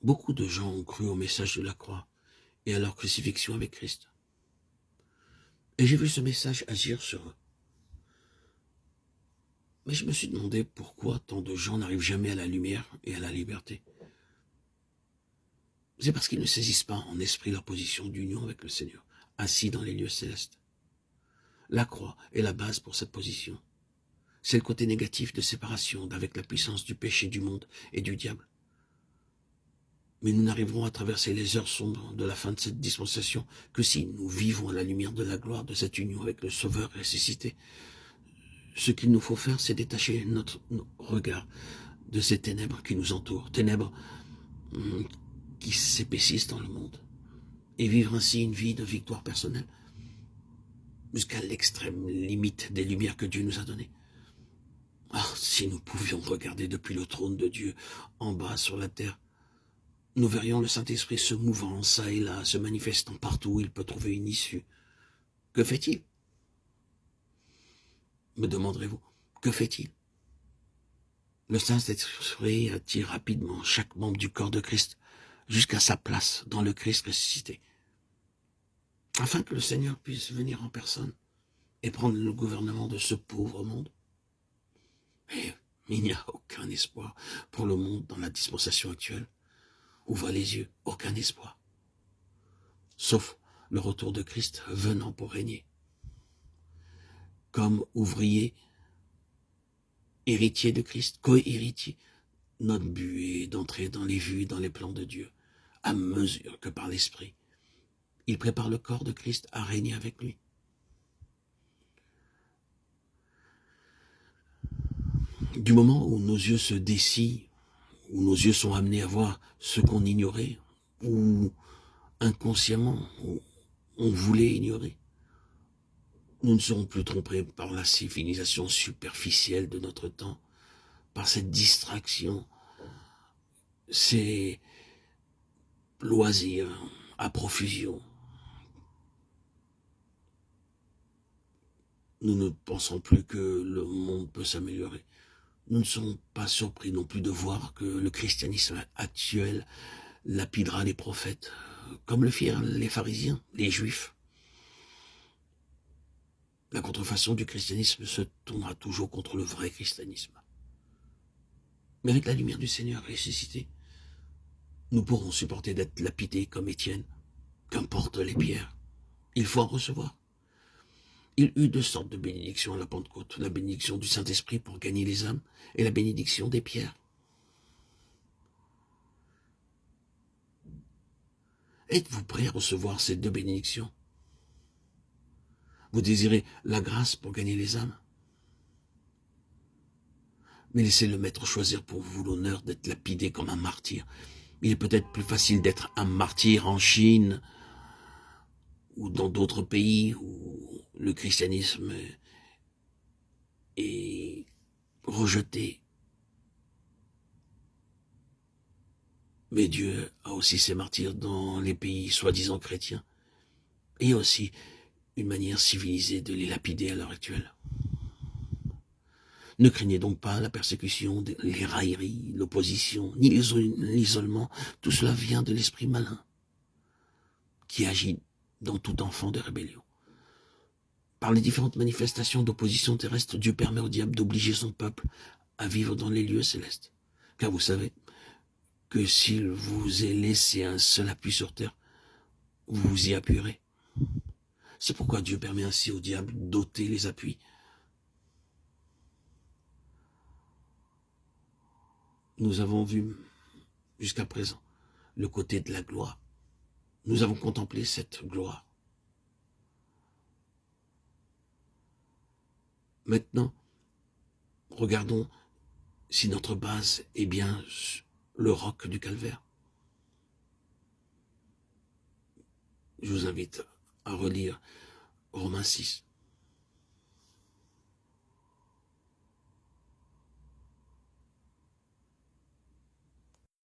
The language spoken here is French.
Beaucoup de gens ont cru au message de la croix et à leur crucifixion avec Christ. Et j'ai vu ce message agir sur eux. Mais je me suis demandé pourquoi tant de gens n'arrivent jamais à la lumière et à la liberté. C'est parce qu'ils ne saisissent pas en esprit leur position d'union avec le Seigneur, assis dans les lieux célestes. La croix est la base pour cette position. C'est le côté négatif de séparation d'avec la puissance du péché du monde et du diable. Mais nous n'arriverons à traverser les heures sombres de la fin de cette dispensation que si nous vivons à la lumière de la gloire de cette union avec le Sauveur ressuscité. Ce qu'il nous faut faire, c'est détacher notre regard de ces ténèbres qui nous entourent, ténèbres qui s'épaississent dans le monde, et vivre ainsi une vie de victoire personnelle, jusqu'à l'extrême limite des lumières que Dieu nous a données. Ah, si nous pouvions regarder depuis le trône de Dieu, en bas sur la terre, nous verrions le Saint-Esprit se mouvant, ça et là, se manifestant partout où il peut trouver une issue. Que fait-il? Me demanderez-vous, que fait-il? Le Saint-Esprit attire rapidement chaque membre du corps de Christ jusqu'à sa place dans le Christ ressuscité, afin que le Seigneur puisse venir en personne et prendre le gouvernement de ce pauvre monde. Mais il n'y a aucun espoir pour le monde dans la dispensation actuelle. Ouvrez les yeux, aucun espoir. Sauf le retour de Christ venant pour régner. Comme ouvrier, héritier de Christ, co-héritier, notre but est d'entrer dans les vues et dans les plans de Dieu, à mesure que par l'Esprit, il prépare le corps de Christ à régner avec lui. Du moment où nos yeux se dessillent, où nos yeux sont amenés à voir ce qu'on ignorait, ou inconsciemment on voulait ignorer, nous ne serons plus trompés par la civilisation superficielle de notre temps, par cette distraction, ces loisirs à profusion. Nous ne pensons plus que le monde peut s'améliorer. Nous ne sommes pas surpris non plus de voir que le christianisme actuel lapidera les prophètes, comme le firent les pharisiens, les juifs. La contrefaçon du christianisme se tournera toujours contre le vrai christianisme. Mais avec la lumière du Seigneur ressuscité, nous pourrons supporter d'être lapidés comme Étienne, qu'importe les pierres. Il faut en recevoir. Il eut deux sortes de bénédictions à la Pentecôte, la bénédiction du Saint-Esprit pour gagner les âmes et la bénédiction des pierres. Êtes-vous prêt à recevoir ces deux bénédictions? Vous désirez la grâce pour gagner les âmes? Mais laissez le Maître choisir pour vous l'honneur d'être lapidé comme un martyr. Il est peut-être plus facile d'être un martyr en Chine ou dans d'autres pays où le christianisme est rejeté. Mais Dieu a aussi ses martyrs dans les pays soi-disant chrétiens. Et aussi une manière civilisée de les lapider à l'heure actuelle. Ne craignez donc pas la persécution, les railleries, l'opposition, ni l'isolement. Tout cela vient de l'esprit malin qui agit dans tout enfant de rébellion. Par les différentes manifestations d'opposition terrestre, Dieu permet au diable d'obliger son peuple à vivre dans les lieux célestes. Car vous savez que s'il vous est laissé un seul appui sur terre, vous vous y appuierez. C'est pourquoi Dieu permet ainsi au diable d'ôter les appuis. Nous avons vu jusqu'à présent le côté de la gloire. Nous avons contemplé cette gloire. Maintenant, regardons si notre base est bien le roc du calvaire. Je vous invite à relire Romains 6.